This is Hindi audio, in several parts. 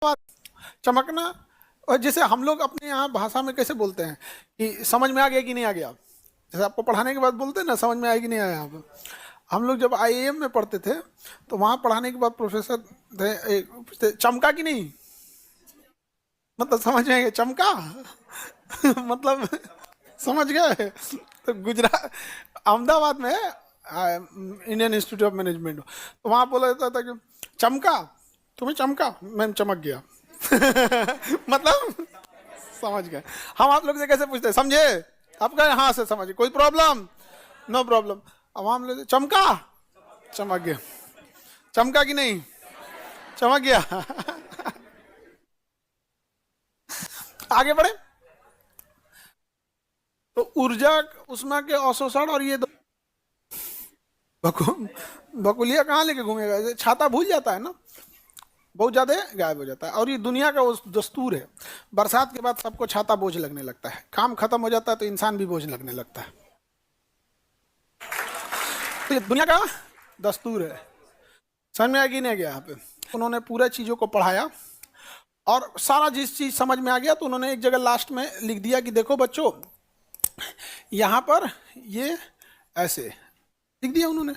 चमकना। और जैसे हम लोग अपने यहाँ भाषा में कैसे बोलते हैं कि समझ में आ गया कि नहीं आ गया, जैसे आपको पढ़ाने के बाद बोलते हैं ना समझ में आया कि नहीं आया। आप हम लोग जब आईएएम में पढ़ते थे तो वहाँ पढ़ाने के बाद प्रोफेसर थे, पूछते चमका कि नहीं, मतलब समझ में आएगा चमका मतलब समझ गए। तो गुजरात अहमदाबाद में इंडियन इंस्टीट्यूट ऑफ मैनेजमेंट, तो वहाँ बोला जाता था कि चमका, तुम्हें चमका, मैम चमक गया मतलब समझ गए। हम आप लोग से कैसे पूछते हैं, समझे, आप कहें हाँ से समझे, कोई प्रॉब्लम, नो प्रॉब्लम। अब हम लोग चमका, चमक गया, चमका कि नहीं, चमक गया आगे बढ़े। तो ऊर्जा उष्मा के अवशोषण और ये भकुलिया कहाँ लेके घूमेगा, छाता भूल जाता है ना, बहुत ज्यादा गायब हो जाता है। और ये दुनिया का वो दस्तूर है, बरसात के बाद सबको छाता बोझ लगने लगता है, काम खत्म हो जाता है तो इंसान भी बोझ लगने लगता है। तो ये दुनिया का दस्तूर है। समझ में आ गई नहीं गया यहाँ पे। उन्होंने पूरा चीजों को पढ़ाया और सारा जिस चीज समझ में आ गया तो उन्होंने एक जगह लास्ट में लिख दिया कि देखो बच्चों यहाँ पर ये ऐसे लिख दिया उन्होंने,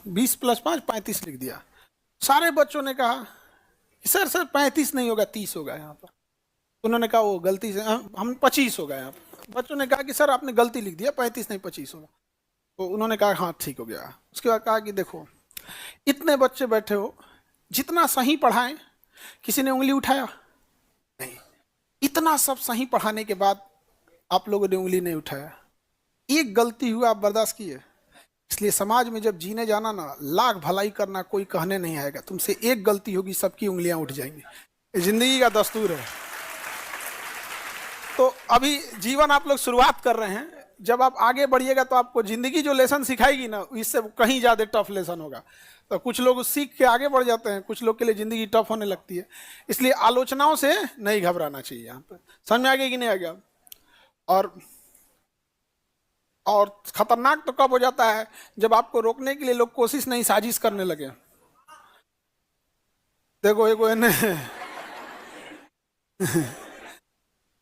20 + 5 35 लिख दिया। सारे बच्चों ने कहा सर 35 नहीं होगा, 30 होगा यहाँ पर। उन्होंने कहा वो गलती से हम 25 हो गए यहाँ पर। बच्चों ने कहा कि सर आपने गलती लिख दिया, 35 नहीं 25 होगा। तो उन्होंने कहा हाँ ठीक हो गया। उसके बाद कहा कि देखो इतने बच्चे बैठे हो, जितना सही पढ़ाएं, किसी ने उंगली उठाया नहीं, इतना सब सही पढ़ाने के बाद आप लोगों ने उंगली नहीं उठाया, एक गलती हुआ आप बर्दाश्त किए। इसलिए समाज में जब जीने जाना ना, लाख भलाई करना कोई कहने नहीं आएगा, तुमसे एक गलती होगी सबकी उंगलियां उठ जाएंगी, जिंदगी का दस्तूर है। तो अभी जीवन आप लोग शुरुआत कर रहे हैं, जब आप आगे बढ़िएगा तो आपको जिंदगी जो लेसन सिखाएगी ना, इससे कहीं ज्यादा टफ लेसन होगा। तो कुछ लोग सीख के आगे बढ़ जाते हैं, कुछ लोग के लिए जिंदगी टफ होने लगती है। इसलिए आलोचनाओं से नहीं घबराना चाहिए। यहाँ पर समझ में आ गया कि नहीं आ गया। और खतरनाक तो कब हो जाता है, जब आपको रोकने के लिए लोग कोशिश नहीं साजिश करने लगे। देखो एक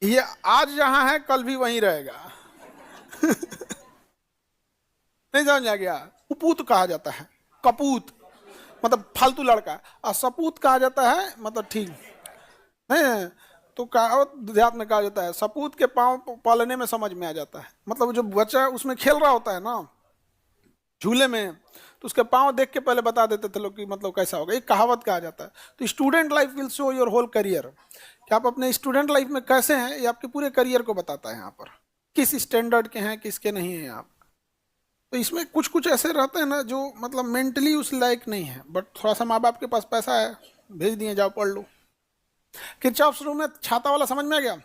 ये आज जहां है कल भी वहीं रहेगा नहीं समझ आ गया। कुपूत कहा जाता है, कपूत मतलब फालतू लड़का, और सपूत कहा जाता है मतलब ठीक नहीं। तो कहावत देहात में कहा जाता है सपूत के पांव पालने में समझ में आ जाता है। मतलब जो बच्चा उसमें खेल रहा होता है ना झूले में, तो उसके पांव देख के पहले बता देते थे लोग कि मतलब कैसा होगा। एक कहावत कहा जाता है। तो student life will show your whole career, कि आप अपने स्टूडेंट लाइफ में कैसे हैं ये आपके पूरे करियर को बताता है। यहाँ पर किस स्टैंडर्ड के हैं किसके नहीं है आप। तो इसमें कुछ कुछ ऐसे रहते हैं ना जो मतलब मेंटली उस लायक नहीं है, बट थोड़ा सा माँ बाप के पास पैसा है, भेज दिए जाओ पढ़ लो। किरचॉफ रूल में छाता वाला समझ में आ गया।